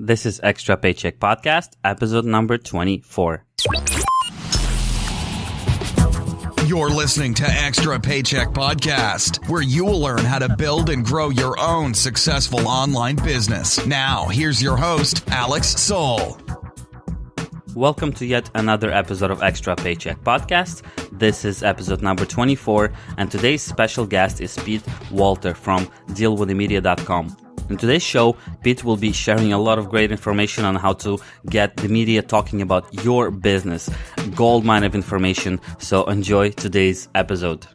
This is Extra Paycheck Podcast, episode number 24. You're listening to Extra Paycheck Podcast, where you will learn how to build and grow your own successful online business. Now, here's your host, Alex Soul. Welcome to yet another episode of Extra Paycheck Podcast. This is episode number 24, and today's special guest is Pete Walter from dealwiththemedia.com. In today's show, Pete will be sharing a lot of great information on how to get the media talking about your business. Goldmine of information, so enjoy today's episode.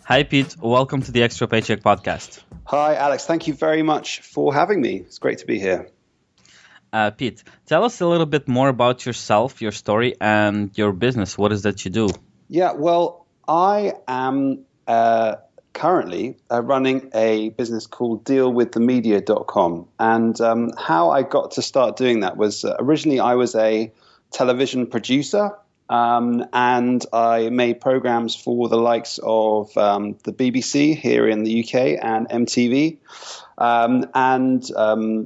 Hi, Pete. Welcome to the Extra Paycheck Podcast. Hi, Alex. Thank you very much for having me. It's great to be here. Pete, tell us a little bit more about yourself, your story, and your business. What is that you do? Yeah, well, I am currently running a business called dealwiththemedia.com. And how I got to start doing that was originally I was a television producer, and I made programs for the likes of the BBC here in the UK and MTV. And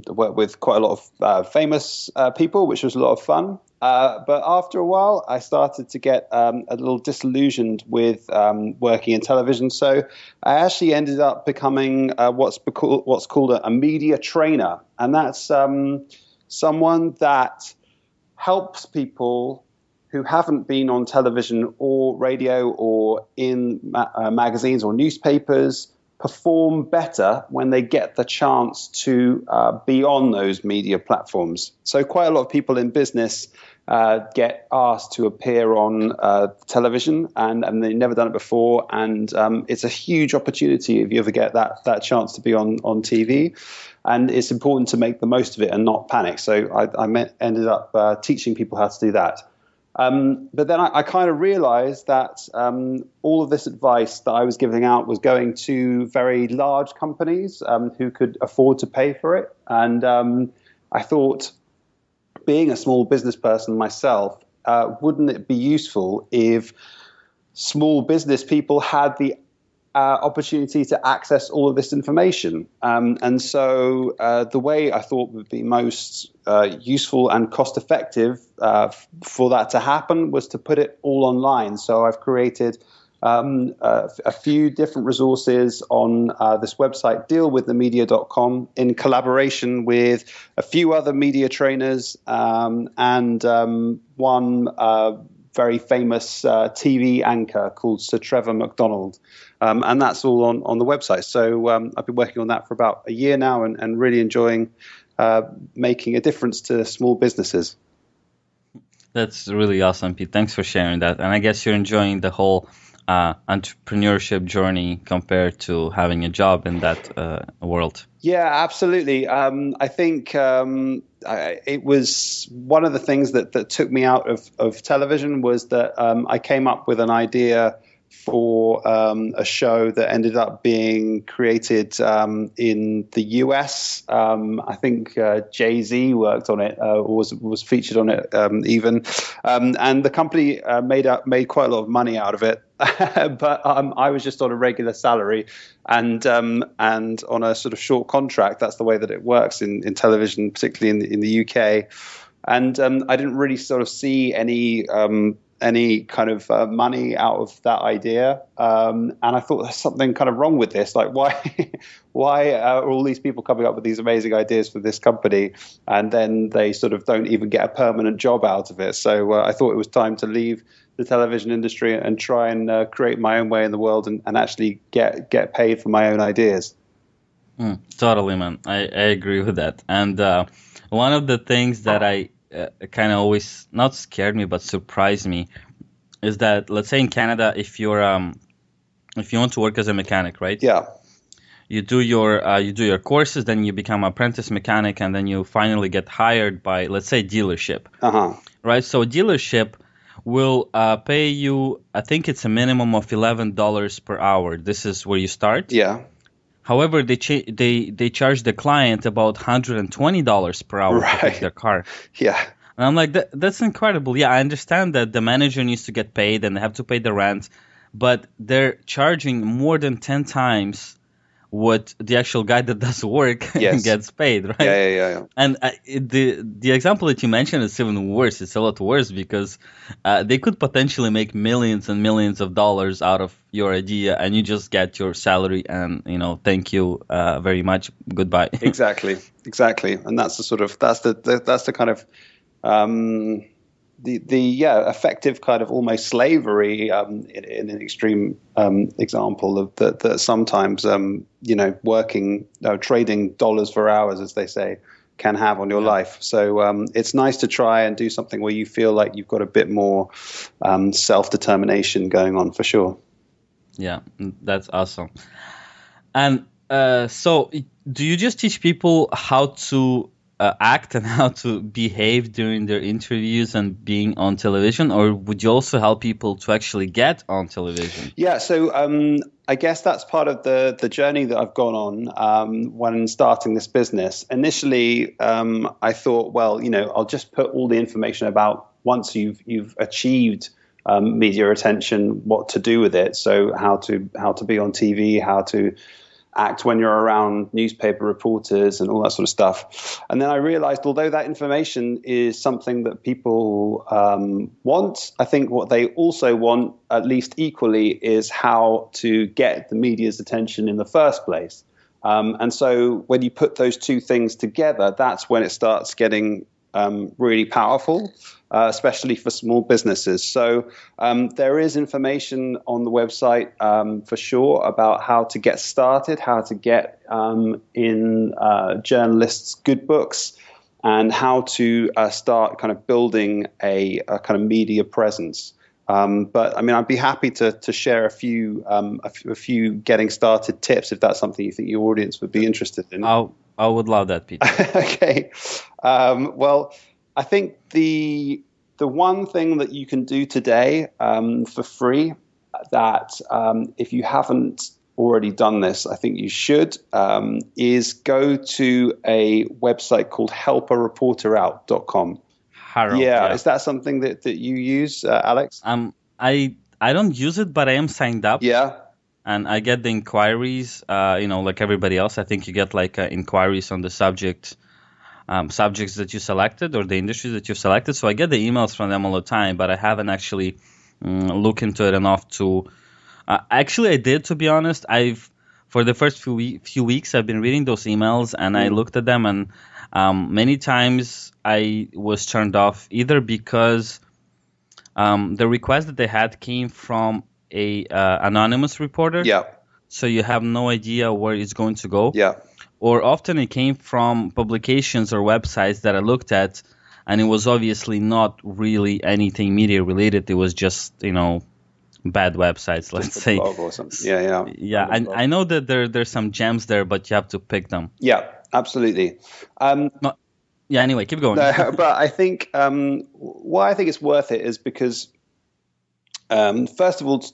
worked with quite a lot of famous people, which was a lot of fun. But after a while, I started to get a little disillusioned with working in television. So I actually ended up becoming what's called a media trainer. And that's someone that helps people who haven't been on television or radio or in magazines or newspapers perform better when they get the chance to be on those media platforms. So quite a lot of people in business get asked to appear on television, and they've never done it before. And it's a huge opportunity if you ever get that chance to be on TV. And it's important to make the most of it and not panic. So I ended up teaching people how to do that. But then I kind of realized that all of this advice that I was giving out was going to very large companies who could afford to pay for it. And I thought, being a small business person myself, wouldn't it be useful if small business people had the opportunity to access all of this information? And so the way I thought would be most useful and cost effective for that to happen was to put it all online. So I've created a few different resources on this website, dealwiththemedia.com, in collaboration with a few other media trainers and one very famous TV anchor called Sir Trevor McDonald. And that's all on the website. So I've been working on that for about a year now and really enjoying making a difference to small businesses. That's really awesome, Pete. Thanks for sharing that. And I guess you're enjoying the whole entrepreneurship journey compared to having a job in that world. Yeah, absolutely. I think it was one of the things that took me out of television was that I came up with an idea for a show that ended up being created in the US. I think Jay-Z worked on it, or was featured on it even. And the company made quite a lot of money out of it. But I was just on a regular salary and on a sort of short contract. That's the way that it works in television, particularly in the UK. And I didn't really sort of see any kind of money out of that idea. And I thought there's something kind of wrong with this. Like, why are all these people coming up with these amazing ideas for this company, and then they sort of don't even get a permanent job out of it? So I thought it was time to leave the television industry and try and create my own way in the world and actually get paid for my own ideas. Totally, man. I agree with that. And one of the things that I kind of always not scared me but surprised me is that, let's say in Canada, if you want to work as a mechanic, right? Yeah. You do your courses, then you become an apprentice mechanic, and then you finally get hired by, let's say, dealership. Right? So dealership will pay you, I think it's a minimum of $11 per hour. This is where you start. Yeah. However, they charge the client about $120 per hour to fix their car. Yeah. And I'm like, that's incredible. Yeah, I understand that the manager needs to get paid and they have to pay the rent, but they're charging more than 10 times what the actual guy that does work Yes. gets paid, right? Yeah. And the example that you mentioned is even worse. It's a lot worse because they could potentially make millions and millions of dollars out of your idea, and you just get your salary and thank you very much, goodbye. Exactly, and that's the kind of the effective kind of almost slavery in an extreme example of that sometimes working trading dollars for hours, as they say, can have on your life. So it's nice to try and do something where you feel like you've got a bit more self-determination going on, for sure. Yeah, that's awesome. And so do you just teach people how to act and how to behave during their interviews and being on television, or would you also help people to actually get on television? Yeah, so I guess that's part of the journey that I've gone on when starting this business. Initially, I thought, well, I'll just put all the information about once you've achieved media attention, what to do with it. So how to be on TV, how to act when you're around newspaper reporters and all that sort of stuff. And then I realized, although that information is something that people want, I think what they also want, at least equally, is how to get the media's attention in the first place. And so when you put those two things together, that's when it starts getting really powerful, especially for small businesses. So there is information on the website for sure about how to get started, how to get in journalists' good books, and how to start kind of building a kind of media presence. But I mean, I'd be happy to share a few getting started tips if that's something you think your audience would be interested in. I would love that, Peter. Okay. Well, I think the one thing that you can do today for free that if you haven't already done this, I think you should, is go to a website called helpareporterout.com. Yeah. Is that something that you use, Alex? I don't use it, but I am signed up. Yeah. And I get the inquiries, like everybody else. I think you get inquiries on the subjects that you selected or the industries that you selected. So I get the emails from them all the time, but I haven't actually looked into it enough to. Actually, I did, to be honest. For the first few weeks, I've been reading those emails and I looked at them, and many times I was turned off either because the request that they had came from a anonymous reporter. Yeah. So you have no idea where it's going to go. Yeah. Or often it came from publications or websites that I looked at, and it was obviously not really anything media related. It was just, bad websites, let's say. Blog or something. Yeah. Yeah, and I know that there's some gems there, but you have to pick them. Yeah, absolutely. Yeah, anyway, keep going. No, but I think why I think it's worth it is because first of all,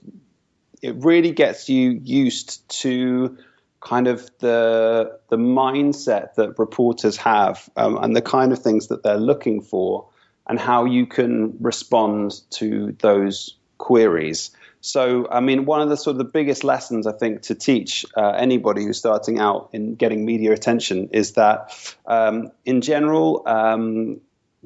it really gets you used to kind of the mindset that reporters have and the kind of things that they're looking for and how you can respond to those queries. So, I mean, one of the sort of the biggest lessons I think to teach anybody who's starting out in getting media attention is that in general,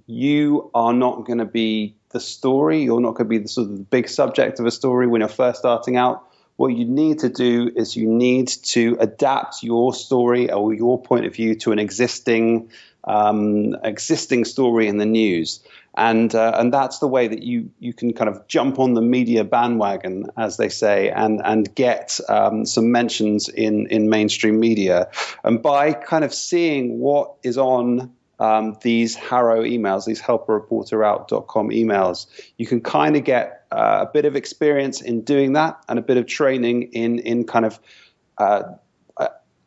you are not going to be the story. You're not going to be the sort of the big subject of a story when you're first starting out. What you need to do is you need to adapt your story or your point of view to an existing story in the news. And that's the way that you can kind of jump on the media bandwagon, as they say, and get some mentions in mainstream media. And by kind of seeing what is on these Harrow emails, these helpareporterout.com emails, you can kind of get a bit of experience in doing that and a bit of training in kind of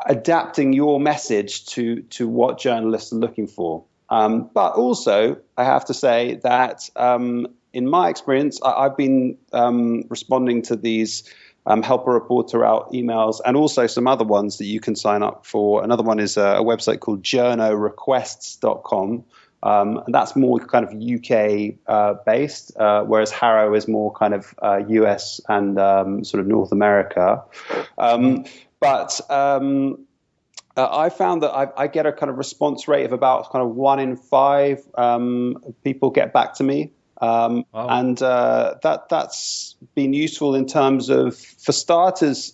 adapting your message to what journalists are looking for. But also, I have to say that in my experience, I've been responding to these Help a Reporter Out emails and also some other ones that you can sign up for. Another one is a website called journorequests.com. And that's more kind of UK based, whereas Harrow is more kind of US and sort of North America. But I found that I get a kind of response rate of about kind of 1 in 5 people get back to me. Wow. And that's been useful in terms of, for starters,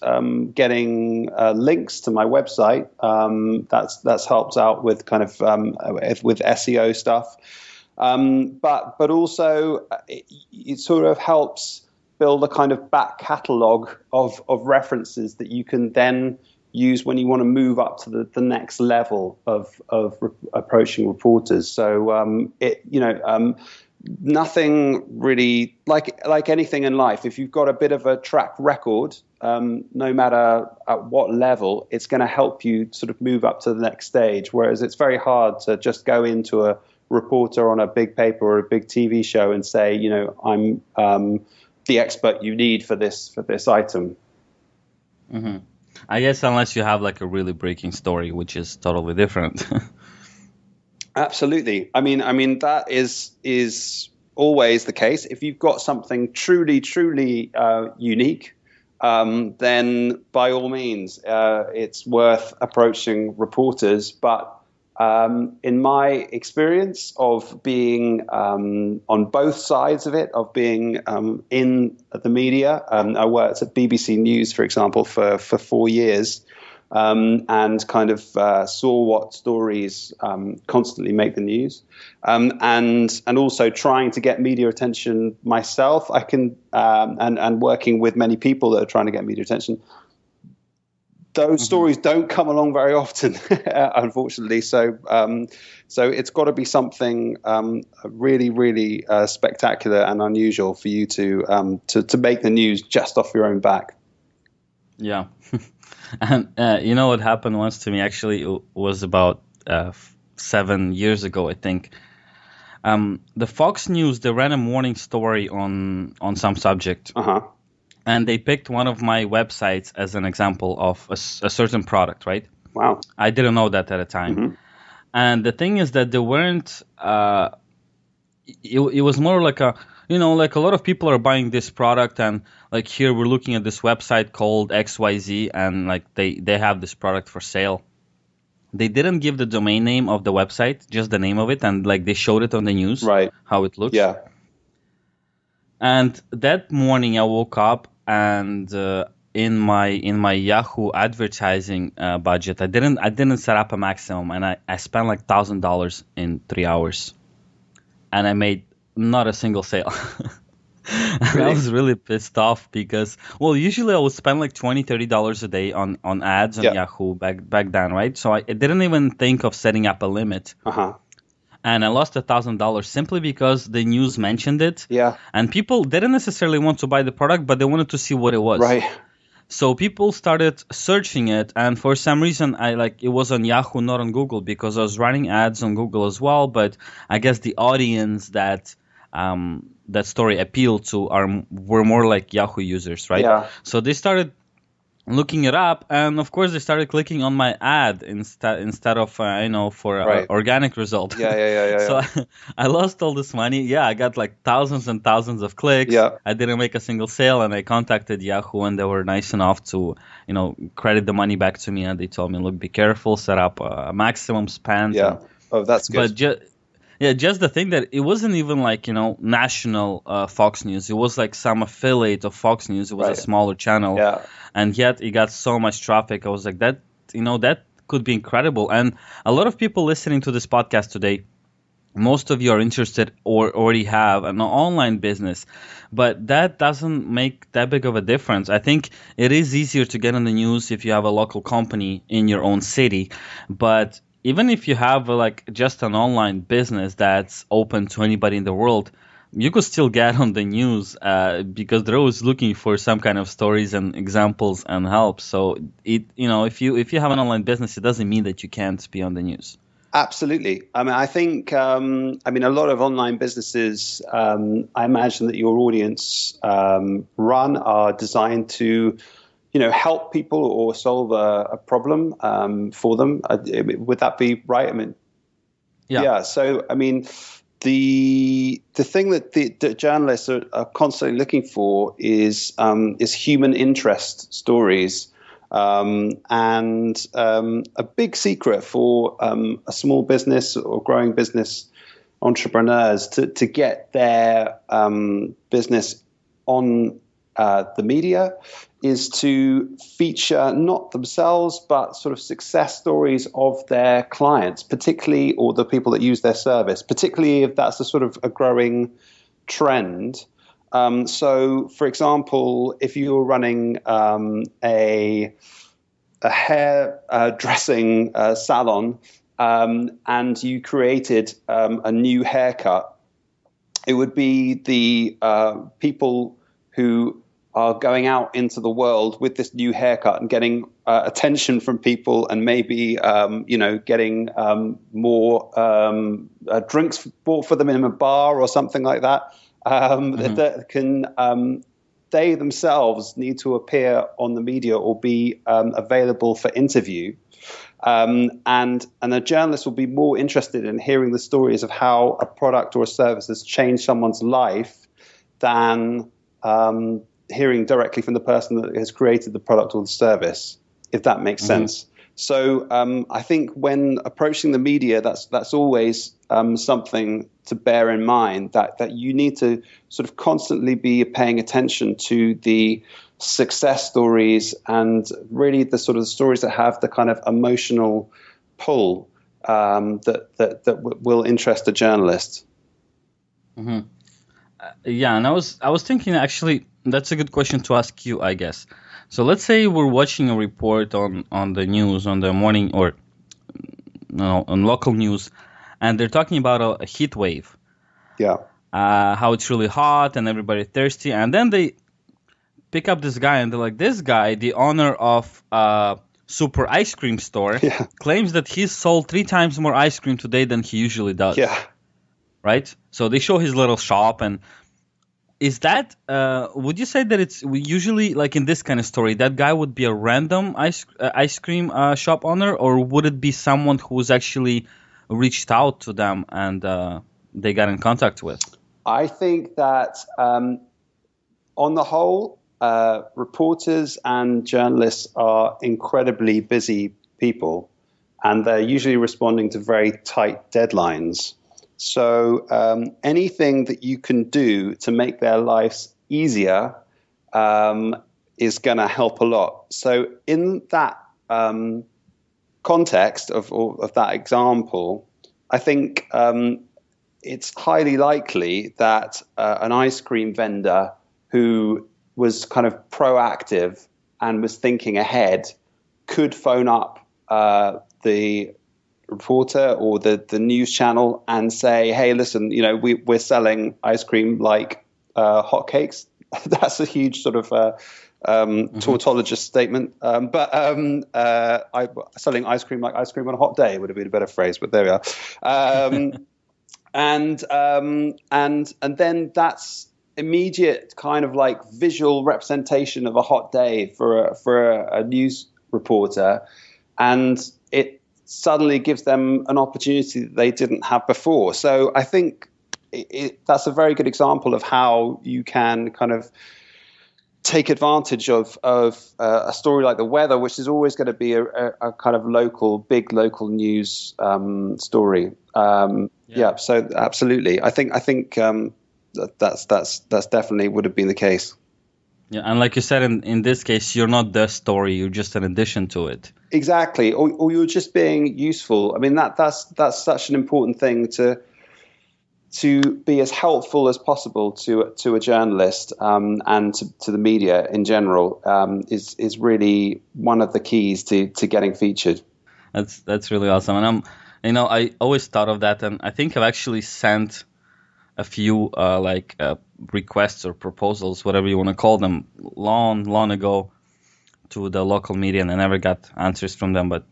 getting links to my website. That's helped out with kind of with SEO stuff. But also it sort of helps build a kind of back catalogue of references that you can then use when you want to move up to the next level of approaching reporters. So nothing really like anything in life. If you've got a bit of a track record, no matter at what level, it's going to help you sort of move up to the next stage. Whereas it's very hard to just go into a reporter on a big paper or a big TV show and say, I'm the expert you need for this item. Mm-hmm. I guess unless you have like a really breaking story, which is totally different. Absolutely. I mean that is always the case. If you've got something truly unique, then by all means, it's worth approaching reporters. But in my experience of being on both sides of it, of being in the media, I worked at BBC News, for example, for 4 years. And kind of saw what stories constantly make the news, and also trying to get media attention myself. I can and working with many people that are trying to get media attention. Those stories don't come along very often, unfortunately. So it's got to be something really spectacular and unusual for you to make the news just off your own back. Yeah. And you know what happened once to me? Actually, it was about 7 years ago, I think. The Fox News, they ran a morning story on some subject. Uh-huh. And they picked one of my websites as an example of a certain product, right? Wow. I didn't know that at the time. Mm-hmm. And the thing is that they weren't... It was more like like a lot of people are buying this product, and like here we're looking at this website called XYZ, and like they have this product for sale. They didn't give the domain name of the website, just the name of it, and like they showed it on the news, right? How it looks. Yeah. And that morning I woke up, and in my Yahoo advertising budget, I didn't set up a maximum, and I spent like $1,000 in 3 hours. And I made not a single sale. Really? I was really pissed off because, usually I would spend like $20-$30 a day on ads on Yahoo back then, right? So I didn't even think of setting up a limit. Uh-huh. And I lost $1,000 simply because the news mentioned it. Yeah. And people didn't necessarily want to buy the product, but they wanted to see what it was. Right. So people started searching it, and for some reason, it was on Yahoo, not on Google, because I was running ads on Google as well. But I guess the audience that story appealed to were more like Yahoo users, right? Yeah. So they started looking it up, and of course they started clicking on my ad instead of for organic result. Yeah. So I lost all this money. Yeah, I got like thousands and thousands of clicks. Yeah. I didn't make a single sale, and I contacted Yahoo, and they were nice enough to credit the money back to me, and they told me, look, be careful, set up a maximum spend. Yeah. Oh, that's good. But just the thing that it wasn't even like, national Fox News. It was like some affiliate of Fox News. It was a smaller channel. Yeah. And yet it got so much traffic. I was like, that could be incredible. And a lot of people listening to this podcast today, most of you are interested or already have an online business. But that doesn't make that big of a difference. I think it is easier to get on the news if you have a local company in your own city. But even if you have just an online business that's open to anybody in the world, you could still get on the news because they're always looking for some kind of stories and examples and help. So if you have an online business, it doesn't mean that you can't be on the news. Absolutely. I mean, I think a lot of online businesses, I imagine that your audience run are designed to help people or solve a problem for them. Would that be right? I mean, yeah. So, I mean, the thing that the journalists are constantly looking for is human interest stories. And a big secret for a small business or growing business entrepreneurs to get their business on the media is to feature not themselves, but sort of success stories of their clients, particularly, or the people that use their service, particularly if that's a sort of a growing trend. So, for example, if you were running a hair dressing salon and you created a new haircut, it would be the people who are going out into the world with this new haircut and getting attention from people, and maybe getting more drinks bought for them in a bar or something like that. That can they themselves need to appear on the media or be available for interview, and a journalist will be more interested in hearing the stories of how a product or a service has changed someone's life than hearing directly from the person that has created the product or the service, if that makes sense. So I think when approaching the media, that's always something to bear in mind, that you need to sort of constantly be paying attention to the success stories and really the sort of stories that have the kind of emotional pull that will interest a journalist. Yeah, and I was thinking, actually, that's a good question to ask you, I guess. So let's say we're watching a report on the news, on the morning, or on local news, and they're talking about a heat wave. Yeah. How it's really hot and everybody thirsty. And then they pick up this guy and they're like, this guy, the owner of Super Ice Cream Store, claims that he's sold 3 times more ice cream today than he usually does. Yeah. Right? So they show his little shop, and is that, would you say that it's usually, like in this kind of story, that guy would be a random ice cream shop owner, or would it be someone who's actually reached out to them and they got in contact with? I think that on the whole, reporters and journalists are incredibly busy people, and they're usually responding to very tight deadlines. So anything that you can do to make their lives easier is going to help a lot. So in that context of that example, I think it's highly likely that an ice cream vendor who was kind of proactive and was thinking ahead could phone up the reporter or the news channel and say, hey, listen, we're selling ice cream like hotcakes. That's a huge sort of tautologist statement. But selling ice cream like ice cream on a hot day would have been a better phrase, but there we are. And then that's immediate kind of like visual representation of a hot day for a news reporter, and it suddenly gives them an opportunity that they didn't have before. So I think that's a very good example of how you can kind of take advantage of a story like the weather, which is always going to be a kind of big local news story. So absolutely, I think that's definitely would have been the case. Yeah, and like you said, in this case, you're not the story; you're just an addition to it. Exactly, or you're just being useful. I mean, that's such an important thing to be as helpful as possible to a journalist and to the media in general is really one of the keys to getting featured. That's really awesome, and I always thought of that, and I think I've actually sent a few requests or proposals, whatever you want to call them, long ago to the local media, and I never got answers from them, but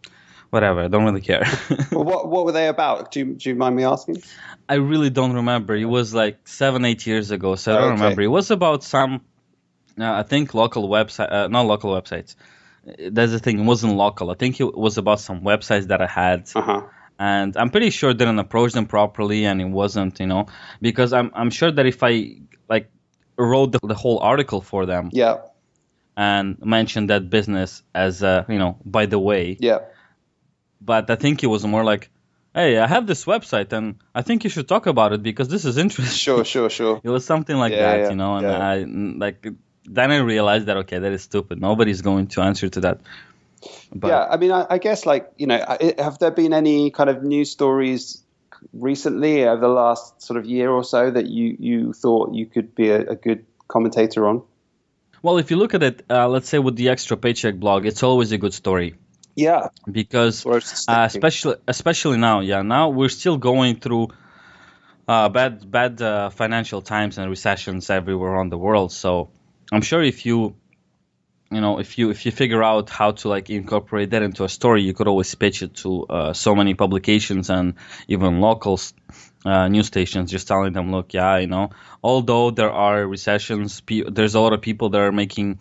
whatever, I don't really care. Well, what were they about? Do you mind me asking? I really don't remember. It was like 7-8 years ago, so I don't remember. It was about some, I think local website, not local websites. That's the thing, it wasn't local. I think it was about some websites that I had. And I'm pretty sure I didn't approach them properly, and it wasn't, because I'm sure that if I wrote the whole article for them, and mention that business as by the way. Yeah. But I think it was more like, hey, I have this website and I think you should talk about it because this is interesting. Sure. It was something like that, and then I realized that, okay, that is stupid. Nobody's going to answer to that. But, yeah, I mean, I guess, have there been any kind of news stories recently over the last sort of year or so that you thought you could be a good commentator on? Well, if you look at it, let's say with the Extra Paycheck blog, it's always a good story. Yeah, because especially now, now we're still going through bad financial times and recessions everywhere around the world. So I'm sure if you figure out how to incorporate that into a story, you could always pitch it to so many publications and even local news stations, just telling them, look, although there are recessions, there's a lot of people that are making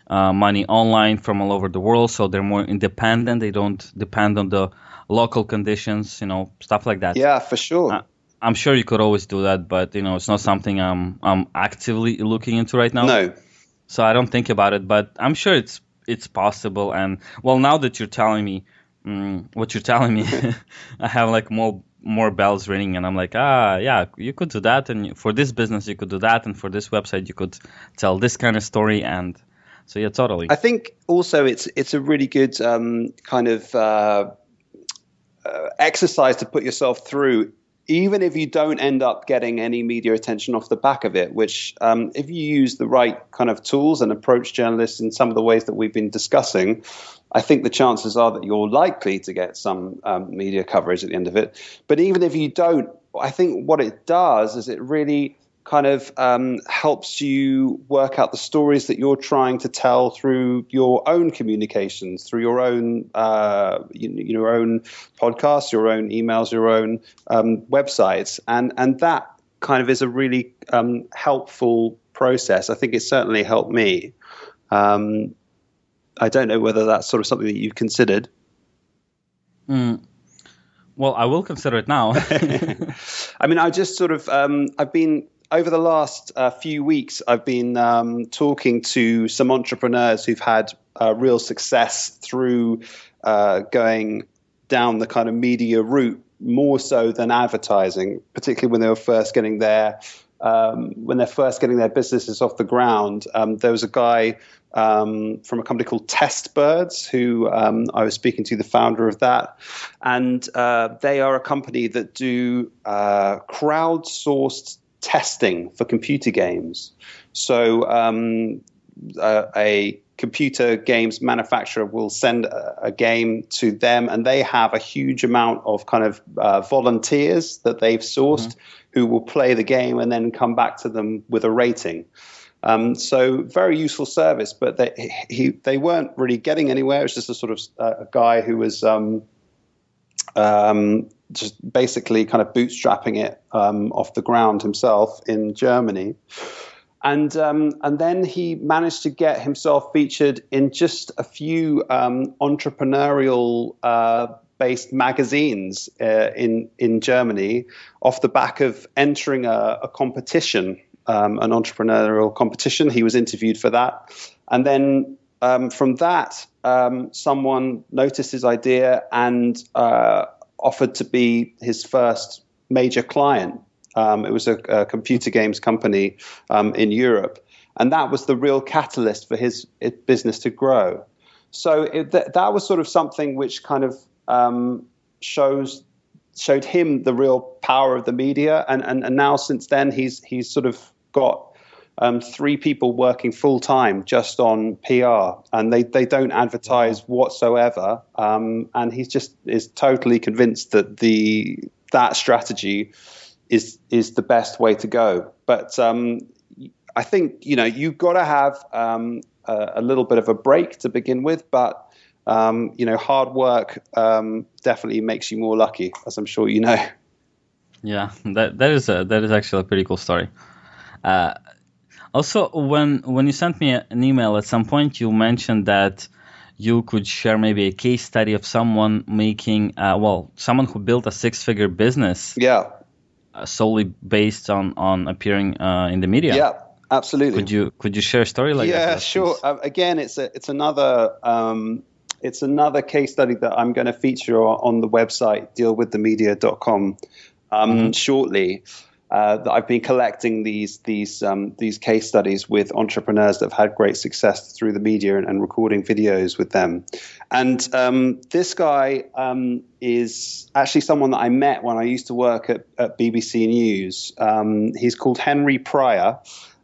money online from all over the world, so they're more independent. They don't depend on the local conditions, stuff like that. Yeah, for sure. I'm sure you could always do that, but it's not something I'm actively looking into right now. No. So I don't think about it, but I'm sure it's possible. And well, now that you're telling me what you're telling me, I have more bells ringing, and I'm like, yeah, you could do that, and for this business you could do that, and for this website you could tell this kind of story. And so yeah, totally. I think also it's a really good kind of exercise to put yourself through, even if you don't end up getting any media attention off the back of it, which if you use the right kind of tools and approach journalists in some of the ways that we've been discussing, I think the chances are that you're likely to get some media coverage at the end of it. But even if you don't, I think what it does is it really kind of helps you work out the stories that you're trying to tell through your own communications, through your own your own podcasts, your own emails, your own websites, and that kind of is a really helpful process. I think it certainly helped me. I don't know whether that's sort of something that you've considered. Well, I will consider it now. I mean, I just sort of I've been. Over the last few weeks, I've been talking to some entrepreneurs who've had real success through going down the kind of media route more so than advertising, particularly when they were first getting their businesses off the ground. There was a guy from a company called Test Birds who I was speaking to, the founder of that, and they are a company that do crowdsourced testing for computer games. So a computer games manufacturer will send a game to them, and they have a huge amount of kind of volunteers that they've sourced who will play the game and then come back to them with a rating. So very useful service, but they weren't really getting anywhere. It was just a sort of a guy who was just basically kind of bootstrapping it off the ground himself in Germany. And then he managed to get himself featured in just a few entrepreneurial based magazines in Germany off the back of entering a competition, an entrepreneurial competition. He was interviewed for that. And then from that, someone noticed his idea and offered to be his first major client. It was a computer games company in Europe. And that was the real catalyst for his business to grow. So that was sort of something which kind of showed him the real power of the media. And now since then, he's sort of got 3 people working full time just on PR, and they don't advertise whatsoever. And he just is totally convinced that that strategy is the best way to go. But I think you've got to have a little bit of a break to begin with, but hard work definitely makes you more lucky, as I'm sure you know. Yeah, that is actually a pretty cool story. Also, when you sent me an email at some point, you mentioned that you could share maybe a case study of someone making, someone who built a 6-figure business. Yeah. Solely based on appearing in the media. Yeah. Absolutely. Could you share a story like that? Yeah, sure. Again, it's another case study that I'm going to feature on the website dealwiththemedia.com shortly. That I've been collecting these case studies with entrepreneurs that have had great success through the media and recording videos with them. And this guy is actually someone that I met when I used to work at BBC News. He's called Henry Pryor.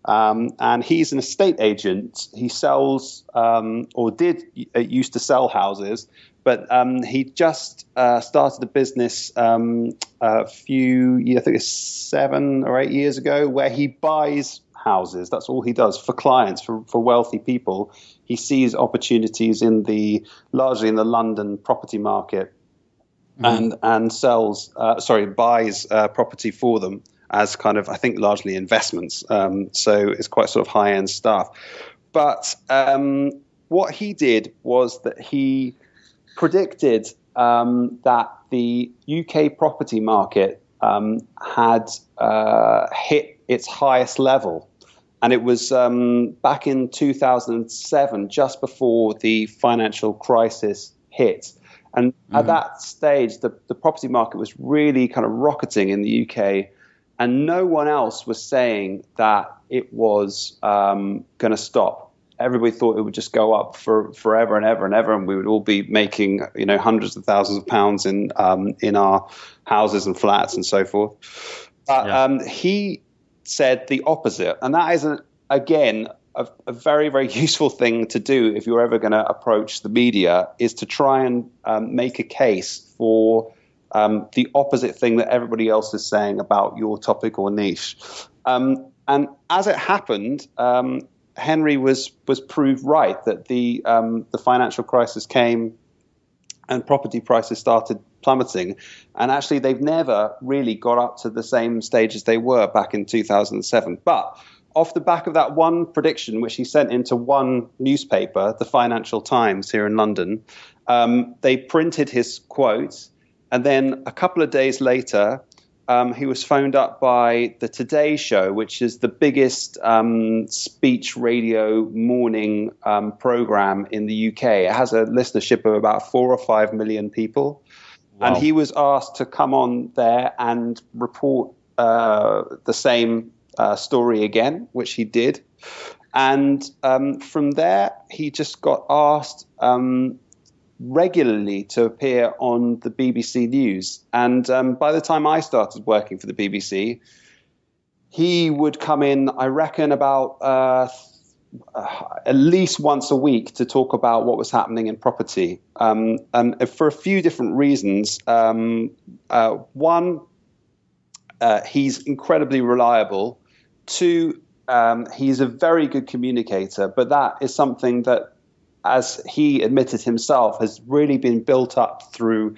And he's an estate agent. He sells, used to sell houses, but he just started a business a few years, I think it's 7 or 8 years ago, where he buys houses. That's all he does for clients, for wealthy people. He sees opportunities largely in the London property market, and buys property for them as kind of, I think, largely investments. So it's quite sort of high-end stuff. But what he did was that he predicted that the UK property market had hit its highest level. And it was back in 2007, just before the financial crisis hit. And at that stage, the property market was really kind of rocketing in the UK. And no one else was saying that it was going to stop. Everybody thought it would just go up for forever and ever and ever, and we would all be making, hundreds of thousands of pounds in our houses and flats and so forth. But he said the opposite, and that is again a very, very useful thing to do if you're ever going to approach the media, is to try and make a case for the opposite thing that everybody else is saying about your topic or niche. And as it happened, Henry was proved right that the financial crisis came and property prices started plummeting. And actually, they've never really got up to the same stage as they were back in 2007. But off the back of that one prediction, which he sent into one newspaper, the Financial Times here in London, they printed his quote. And then a couple of days later, he was phoned up by the Today Show, which is the biggest speech radio morning program in the UK. It has a listenership of about 4 or 5 million people. Wow. And he was asked to come on there and report the same story again, which he did. And from there, he just got asked regularly to appear on the BBC News. And by the time I started working for the BBC, he would come in, I reckon, about at least once a week to talk about what was happening in property. And for a few different reasons. One, he's incredibly reliable. Two, he's a very good communicator, but that is something that, as he admitted himself, has really been built up through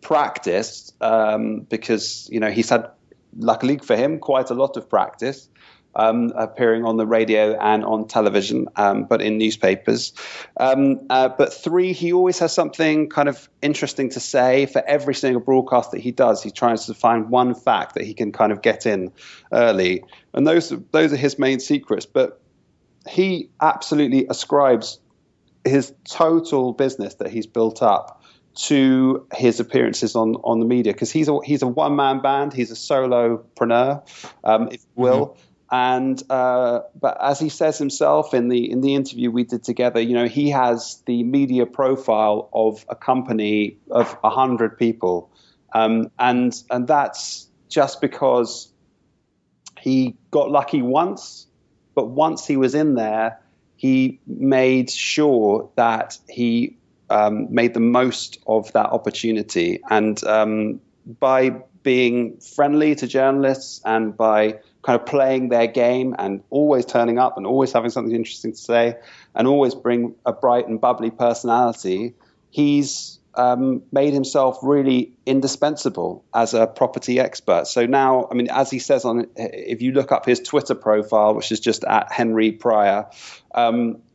practice, because he's had, luckily for him, quite a lot of practice appearing on the radio and on television, but in newspapers. But three, he always has something kind of interesting to say for every single broadcast that he does. He tries to find one fact that he can kind of get in early, and those are his main secrets. But he absolutely ascribes his total business that he's built up to his appearances on the media, because he's a one-man band. He's a solopreneur, if you will. And but as he says himself in the interview we did together, he has the media profile of a company of 100 people, and that's just because he got lucky once. But once he was in there, he made sure that he made the most of that opportunity. And by being friendly to journalists and by kind of playing their game and always turning up and always having something interesting to say and always bring a bright and bubbly personality, he's made himself really indispensable as a property expert. So now, I mean, as he says if you look up his Twitter profile, which is just at Henry Pryor,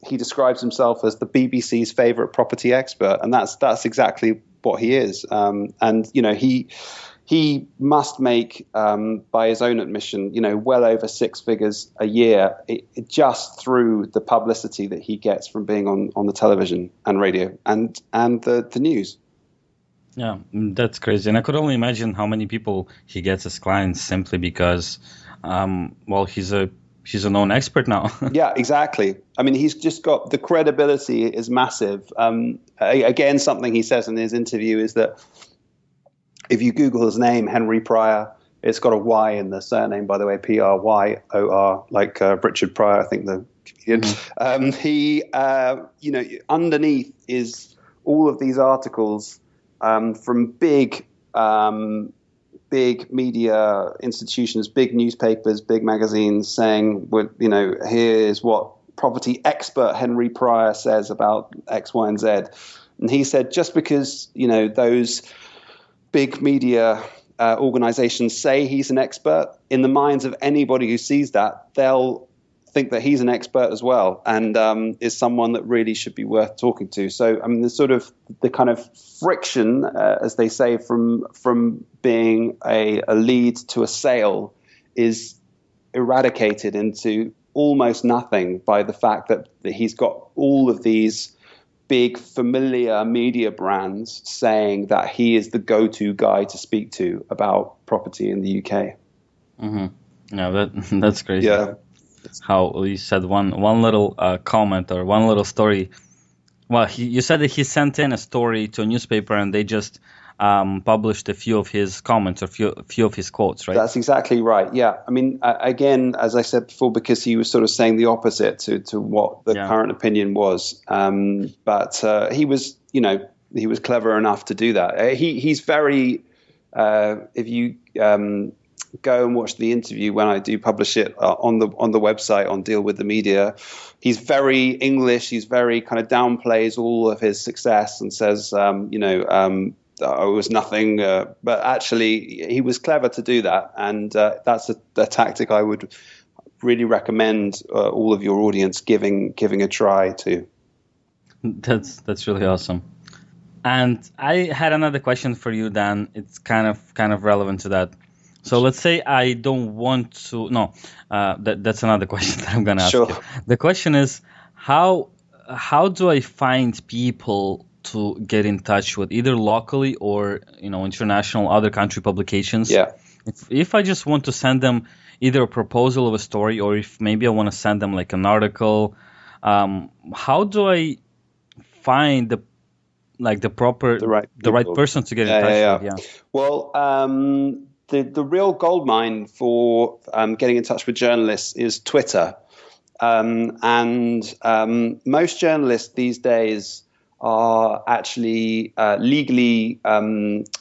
he describes himself as the BBC's favorite property expert, and that's exactly what he is. And he must make, by his own admission, well over six figures a year just through the publicity that he gets from being on the television and radio and the news. Yeah, that's crazy. And I could only imagine how many people he gets as clients simply because, he's a known expert now. Yeah, exactly. I mean, he's just got the credibility is massive. Again, something he says in his interview is that if you Google his name, Henry Pryor, it's got a Y in the surname, by the way, Pryor, like Richard Pryor, I think the comedian. Mm-hmm. Underneath is all of these articles from big media institutions, big newspapers, big magazines saying, here's what property expert Henry Pryor says about X, Y, and Z. And he said, just because, those big media organizations say he's an expert, in the minds of anybody who sees that, they'll think that he's an expert as well, and is someone that really should be worth talking to. So, I mean, the kind of friction, as they say, from being a lead to a sale is eradicated into almost nothing by the fact that he's got all of these big familiar media brands saying that he is the go-to guy to speak to about property in the UK. Mm-hmm. Yeah, that's crazy. Yeah. How you said one little comment or one little story. Well, you said that he sent in a story to a newspaper and they just published a few of his comments or few of his quotes, right? That's exactly right. Yeah. I mean, again, as I said before, because he was sort of saying the opposite to what the current opinion was. But he was clever enough to do that. He's very, if you go and watch the interview when I do publish it on the website on Deal with the Media, he's very English. He's very kind of downplays all of his success and says, it was nothing, but actually he was clever to do that, and that's a tactic I would really recommend all of your audience giving a try to. That's really awesome. And I had another question for you, Dan. It's kind of relevant to that. So let's say I don't want to. No, that's another question that I'm going to ask you. The question is, how do I find people to get in touch with, either locally or international, other country publications? Yeah. If I just want to send them either a proposal of a story, or if maybe I want to send them like an article, how do I find the right person to get in touch with? Yeah. Well, the real goldmine for getting in touch with journalists is Twitter, and most journalists these days are actually legally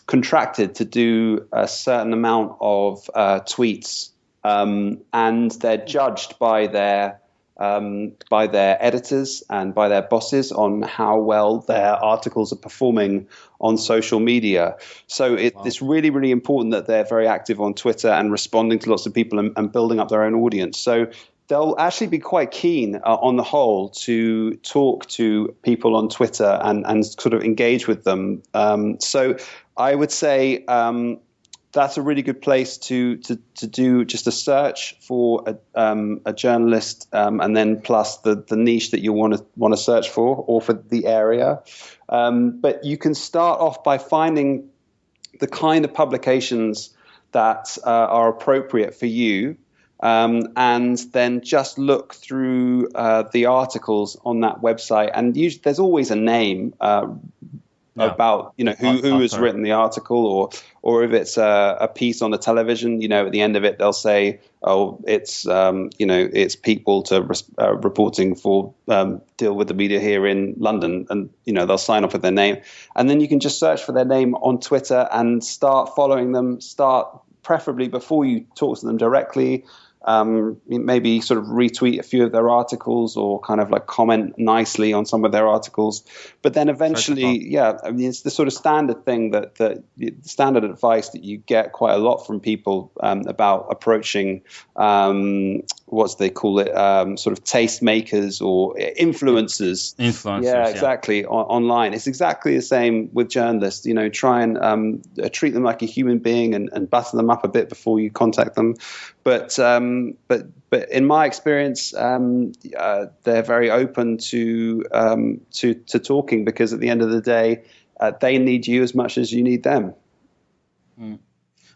contracted to do a certain amount of tweets, and they're judged by their editors and by their bosses on how well their articles are performing on social media. So it's really, really important that they're very active on Twitter and responding to lots of people and building up their own audience. So they'll actually be quite keen on the whole to talk to people on Twitter and sort of engage with them. So I would say that's a really good place to do just a search for a journalist, and then plus the niche that you want to search for, or for the area. But you can start off by finding the kind of publications that are appropriate for you. And then just look through the articles on that website, and usually there's always a name about who has written the article, or if it's a piece on the television, at the end of it they'll say, it's Pete Walter reporting for Deal with the Media here in London, and they'll sign off with their name, and then you can just search for their name on Twitter and start following them. Preferably before you talk to them directly. Maybe sort of retweet a few of their articles, or kind of like comment nicely on some of their articles. But then eventually, it's the sort of standard thing that standard advice that you get quite a lot from people about approaching what they call it, sort of tastemakers or influencers. Influencers, exactly. Online, it's exactly the same with journalists. Try and treat them like a human being and butter them up a bit before you contact them. But in my experience, they're very open to talking, because at the end of the day, they need you as much as you need them.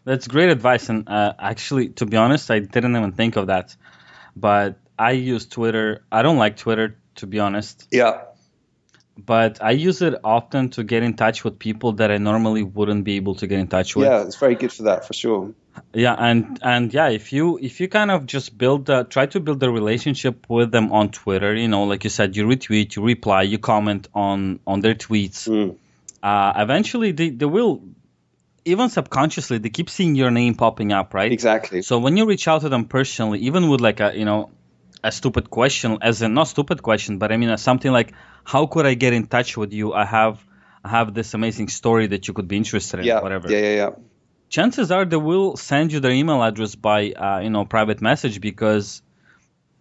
That's great advice. And actually, to be honest, I didn't even think of that. But I use Twitter. I don't like Twitter, to be honest. Yeah. But I use it often to get in touch with people that I normally wouldn't be able to get in touch with. Yeah, it's very good for that, for sure. Yeah, and yeah, if you kind of just try to build a relationship with them on Twitter, like you said, you retweet, you reply, you comment on their tweets. Eventually, they will, even subconsciously, they keep seeing your name popping up, right? Exactly. So when you reach out to them personally, even with like a stupid question, as in not stupid question, but I mean something like, how could I get in touch with you? I have this amazing story that you could be interested in, whatever. Yeah. Chances are they will send you their email address by private message, because,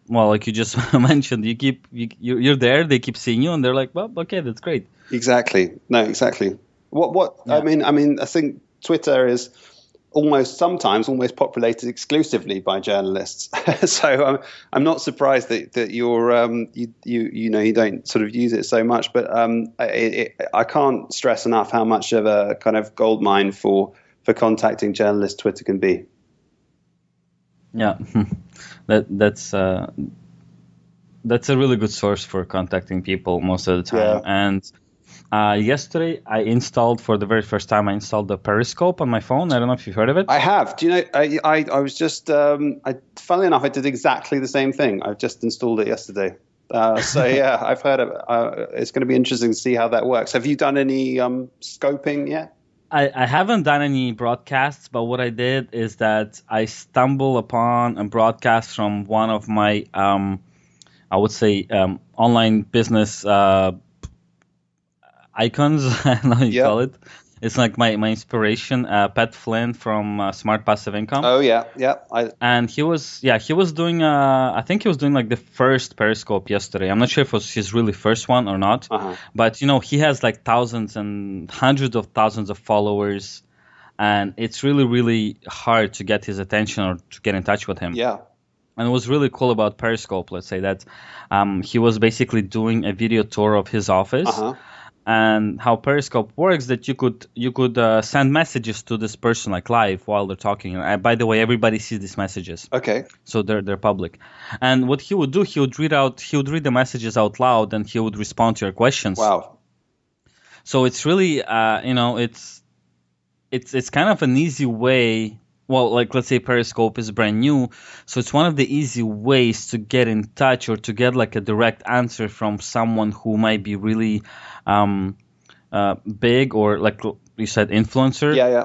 well, like you just mentioned, you're there, they keep seeing you, and they're like, well, okay, that's great. Exactly. No, exactly. What Yeah. I mean, I think Twitter is sometimes almost populated exclusively by journalists. So I'm not surprised that you're you don't sort of use it so much. But I can't stress enough how much of a kind of goldmine for contacting journalists Twitter can be. Yeah, that's a really good source for contacting people most of the time. Yeah. And yesterday I installed, for the very first time, the Periscope on my phone. I don't know if you've heard of it. I have. Do you know? I was just funnily enough, I did exactly the same thing. I've just installed it yesterday. So yeah, I've heard of it. It's going to be interesting to see how that works. Have you done any scoping yet? I haven't done any broadcasts, but what I did is that I stumbled upon a broadcast from one of my, I would say, online business icons. I don't know how you call it. It's like my inspiration, Pat Flynn from Smart Passive Income. Oh yeah. And he was doing, I think he was doing like the first Periscope yesterday. I'm not sure if it was his really first one or not, but he has like thousands and hundreds of thousands of followers, and it's really, really hard to get his attention or to get in touch with him. Yeah. And it was really cool about Periscope, let's say, that he was basically doing a video tour of his office. And how Periscope works, that you could send messages to this person like live while they're talking. And by the way, everybody sees these messages. Okay. So they're public. And what he would do, he would read the messages out loud, and he would respond to your questions. Wow. So it's really it's kind of an easy way. Well, like, let's say Periscope is brand new, so it's one of the easy ways to get in touch or to get like a direct answer from someone who might be really big, or like you said, influencer. Yeah.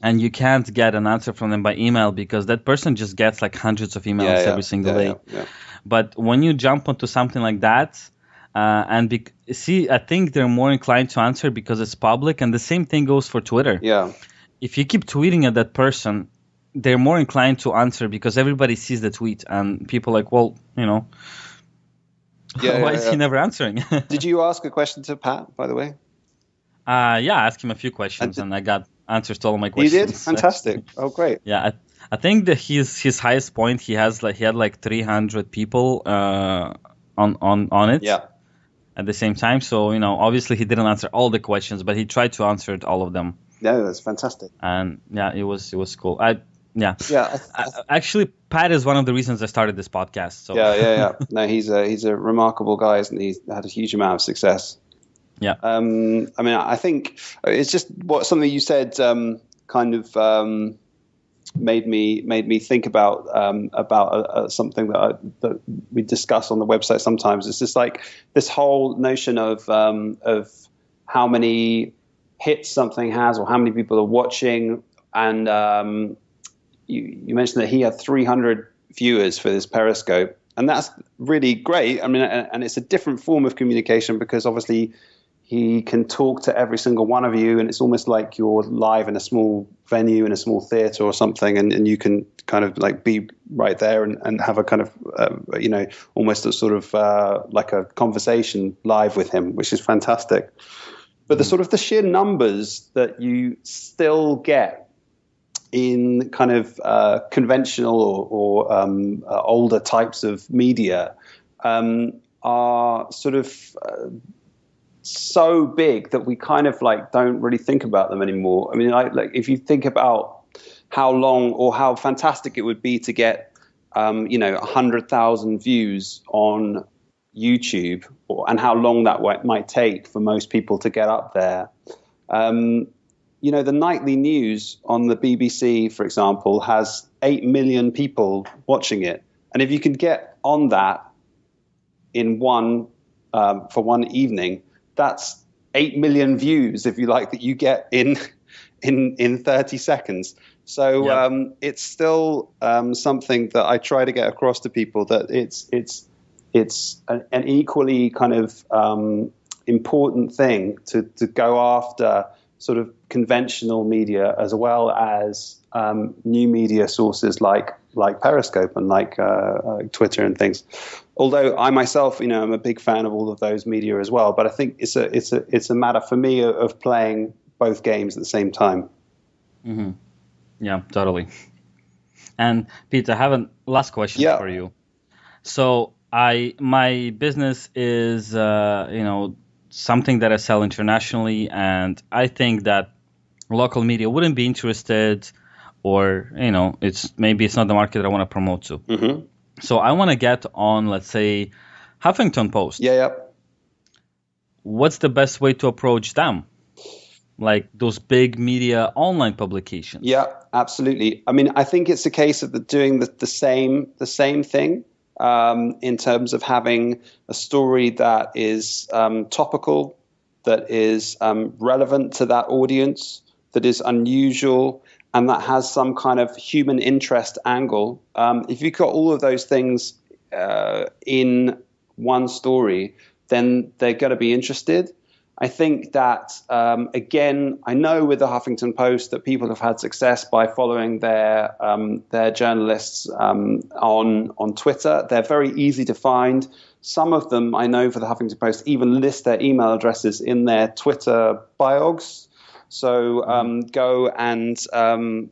And you can't get an answer from them by email, because that person just gets like hundreds of emails every single day. Yeah. But when you jump onto something like that, I think they're more inclined to answer because it's public, and the same thing goes for Twitter. Yeah. If you keep tweeting at that person, they're more inclined to answer because everybody sees the tweet, and people are like, well, why is he never answering? Did you ask a question to Pat, by the way? I asked him a few questions, and I got answers to all of my questions. You did? Fantastic. Oh, great. Yeah, I think that his highest point, he had 300 people on it. Yeah. At the same time, so obviously he didn't answer all the questions, but he tried to answer all of them. Yeah, that's fantastic. And yeah, it was cool. Actually, Pat is one of the reasons I started this podcast. So yeah. No, he's a remarkable guy, isn't he? He's had a huge amount of success. Yeah. I mean, I think it's just something you said kind of made me think about something that we discuss on the website sometimes. It's just like this whole notion of how many hits something has, or how many people are watching. And you mentioned that he had 300 viewers for this Periscope, and that's really great. I mean, and it's a different form of communication, because obviously He can talk to every single one of you, and it's almost like you're live in a small venue, in a small theater or something, and you can kind of like be right there and have a kind of, almost a sort of like a conversation live with him, which is fantastic. But the sort of the sheer numbers that you still get in kind of conventional or older types of media are sort of so big that we kind of like don't really think about them anymore. I mean, like if you think about how long or how fantastic it would be to get, 100,000 views on YouTube, and how long that might take for most people to get up there. The nightly news on the BBC, for example, has 8 million people watching it. And if you can get on that in for one evening, that's 8 million views, if you like, that you get in 30 seconds. So it's still something that I try to get across to people, that it's an equally kind of important thing to go after sort of conventional media as well as new media sources like Periscope and like Twitter and things. Although I myself, I'm a big fan of all of those media as well. But I think it's a matter for me of playing both games at the same time. Mm-hmm. Yeah, totally. And Pete, I have a last question for you. So my business is something that I sell internationally, and I think that local media wouldn't be interested, or it's not the market that I want to promote to. Mm-hmm. So I want to get on, let's say, Huffington Post. Yeah. What's the best way to approach them? Like those big media online publications. Yeah, absolutely. I mean, I think it's a case of doing the same thing in terms of having a story that is topical, that is relevant to that audience, that is unusual, and that has some kind of human interest angle. If you've got all of those things in one story, then they're going to be interested. I think that, again, I know with the Huffington Post that people have had success by following their journalists on Twitter. They're very easy to find. Some of them, I know for the Huffington Post, even list their email addresses in their Twitter bios. So go and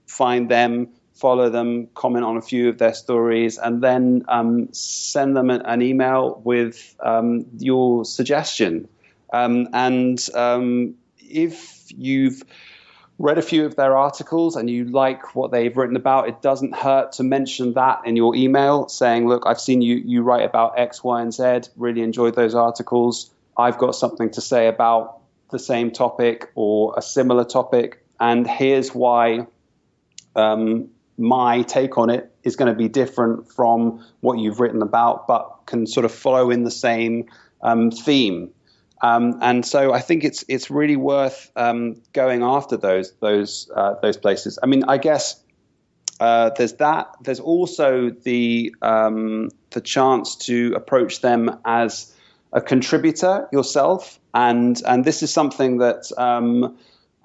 find them, follow them, comment on a few of their stories, and then send them an email with your suggestion. If you've read a few of their articles and you like what they've written about, it doesn't hurt to mention that in your email, saying, look, I've seen you write about X, Y, and Z, really enjoyed those articles. I've got something to say about the same topic or a similar topic, and here's why my take on it is going to be different from what you've written about, but can sort of follow in the same theme. And so I think it's really worth going after those places. I mean, I guess there's that. There's also the chance to approach them as a contributor yourself, and this is something that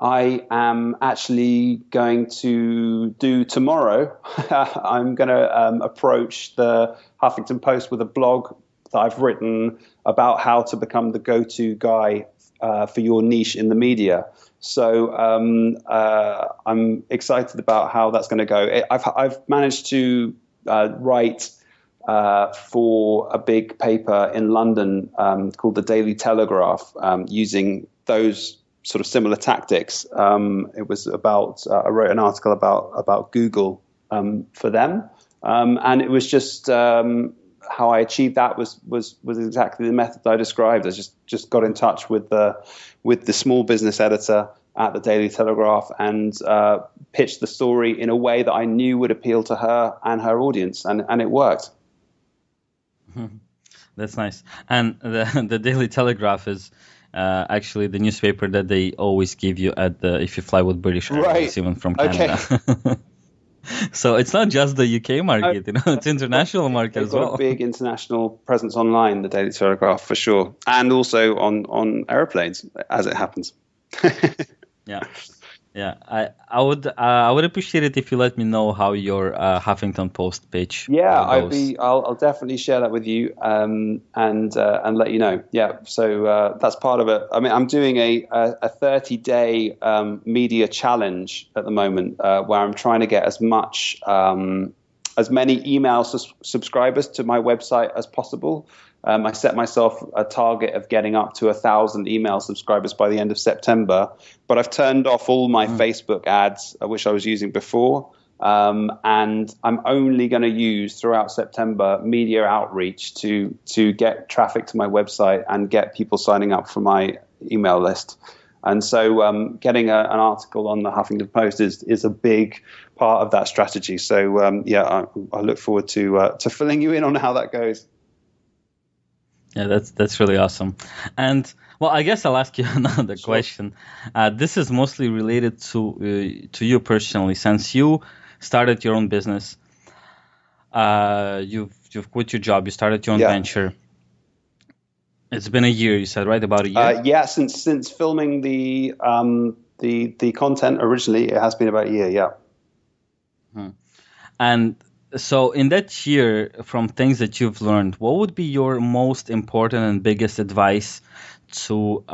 I am actually going to do tomorrow. I'm going to approach the Huffington Post with a blog that I've written about how to become the go-to guy for your niche in the media. So I'm excited about how that's going to go. I've managed to write for a big paper in London called the Daily Telegraph, using those sort of similar tactics. It was about I wrote an article about Google for them, and it was just how I achieved that was exactly the method I described. I just got in touch with the small business editor at the Daily Telegraph and pitched the story in a way that I knew would appeal to her and her audience, and it worked. That's nice. And the Daily Telegraph is actually the newspaper that they always give you if you fly with British Airways, even from Canada. Okay. So it's not just the UK market, it's international market as well. They've got a big international presence online, the Daily Telegraph, for sure. And also on airplanes, as it happens. Yeah. Yeah, I would appreciate it if you let me know how your Huffington Post page goes. I'll definitely share that with you and let you know. Yeah, so that's part of it. I mean, I'm doing a 30-day media challenge at the moment where I'm trying to get as many email subscribers to my website as possible. I set myself a target of getting up to 1,000 email subscribers by the end of September, but I've turned off all my Facebook ads, which I was using before, and I'm only going to use throughout September media outreach to get traffic to my website and get people signing up for my email list. And so getting an article on the Huffington Post is a big part of that strategy. So I look forward to filling you in on how that goes. Yeah, that's really awesome. And well, I guess I'll ask you another question. This is mostly related to you personally. Since you started your own business, you've quit your job, you started your own venture. It's been a year, you said, right? About a year. Since filming the content originally, it has been about a year. Yeah. And so in that year, from things that you've learned, what would be your most important and biggest advice to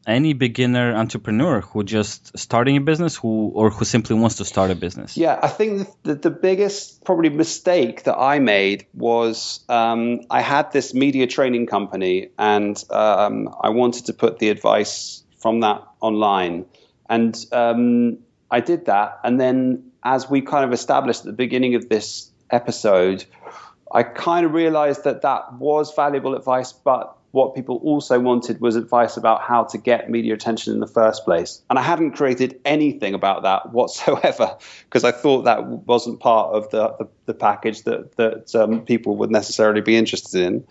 any beginner entrepreneur who just starting a business who simply wants to start a business? Yeah, I think the biggest probably mistake that I made was I had this media training company and I wanted to put the advice from that online. And I did that. And then as we kind of established at the beginning of this episode, I kind of realized that was valuable advice, but what people also wanted was advice about how to get media attention in the first place. And I hadn't created anything about that whatsoever because I thought that wasn't part of the package that people would necessarily be interested in.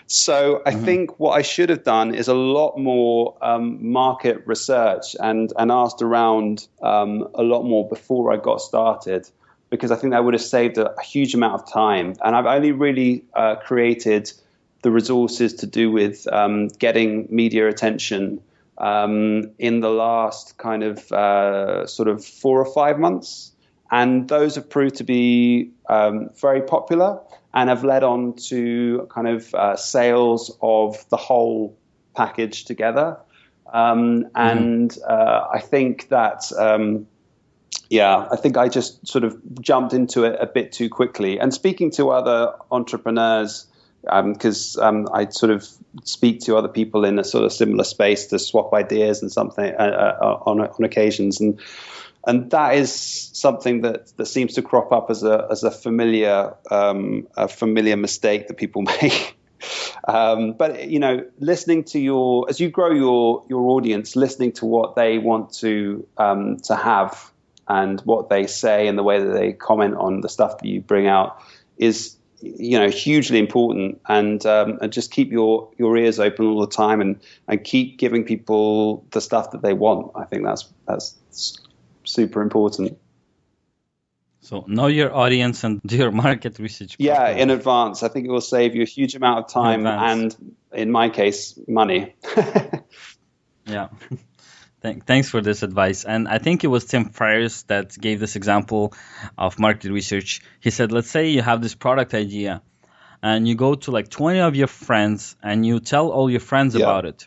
So I think what I should have done is a lot more market research and asked around a lot more before I got started, because I think that would have saved a huge amount of time. And I've only really created the resources to do with getting media attention in the last kind of sort of 4 or 5 months. And those have proved to be very popular and have led on to kind of sales of the whole package together. And I think that... I think I just sort of jumped into it a bit too quickly. And speaking to other entrepreneurs, because I sort of speak to other people in a sort of similar space to swap ideas and something on occasions, and that is something that seems to crop up as a familiar mistake that people make. But listening to as you grow your audience, listening to what they want to have and what they say and the way that they comment on the stuff that you bring out is hugely important. And just keep your ears open all the time and keep giving people the stuff that they want. I think that's super important. So know your audience and do your market research. Yeah, in advance. I think it will save you a huge amount of time and, in my case, money. Yeah. Thanks for this advice. And I think it was Tim Ferriss that gave this example of market research. He said, let's say you have this product idea and you go to like 20 of your friends and you tell all your friends about it.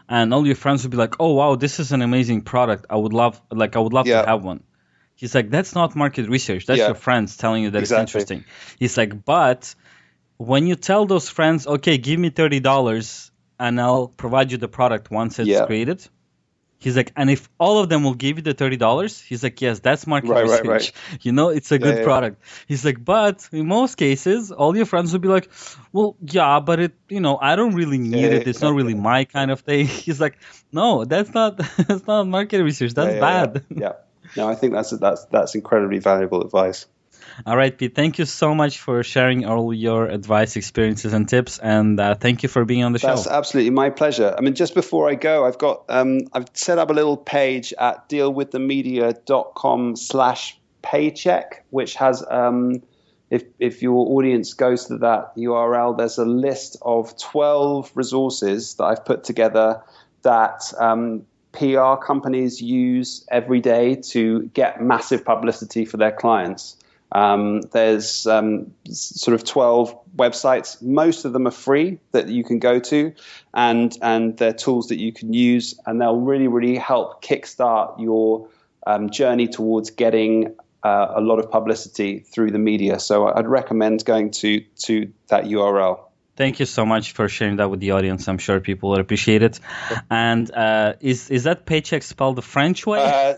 And all your friends will be like, oh, wow, this is an amazing product. I would love to have one. He's like, that's not market research. That's your friends telling you that it's interesting. He's like, but when you tell those friends, okay, give me $30 and I'll provide you the product once it's created. He's like, and if all of them will give you the $30, he's like, yes, that's market research. Right. It's a good product. He's like, but in most cases, all your friends will be like, well, yeah, but I don't really need it. It's not really my kind of thing. He's like, no, that's not market research. That's bad. Yeah. No, I think that's incredibly valuable advice. All right, Pete, thank you so much for sharing all your advice, experiences, and tips. And thank you for being on the show. That's absolutely my pleasure. I mean, just before I go, I've set up a little page at dealwiththemedia.com/ Paycheck, which has, if your audience goes to that URL, there's a list of 12 resources that I've put together that PR companies use every day to get massive publicity for their clients. There's sort of 12 websites. Most of them are free that you can go to, and they're tools that you can use, and they'll really, really help kickstart your journey towards getting a lot of publicity through the media. So I'd recommend going to that URL. Thank you so much for sharing that with the audience. I'm sure people will appreciate it. And is that Paycheck spelled the French way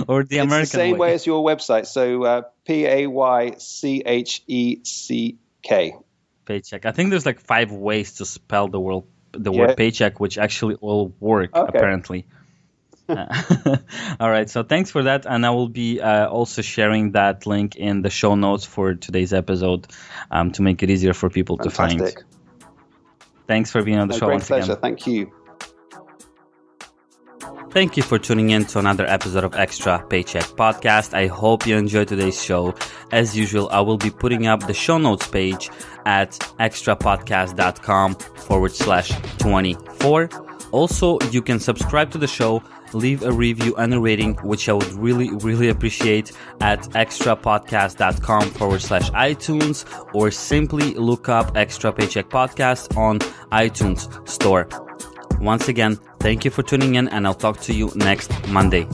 or the American way? It's the same way as your website. So Paycheck. Paycheck. I think there's like 5 ways to spell the word paycheck, which actually all work, apparently. All right. So thanks for that. And I will be also sharing that link in the show notes for today's episode to make it easier for people to find. Thanks for being on the show once again. Great pleasure. Thank you. Thank you for tuning in to another episode of Extra Paycheck Podcast. I hope you enjoyed today's show. As usual, I will be putting up the show notes page at extrapodcast.com/24. Also, you can subscribe to the show, leave a review and a rating, which I would really, really appreciate at extrapodcast.com/iTunes, or simply look up Extra Paycheck Podcast on iTunes Store. Once again, thank you for tuning in, and I'll talk to you next Monday.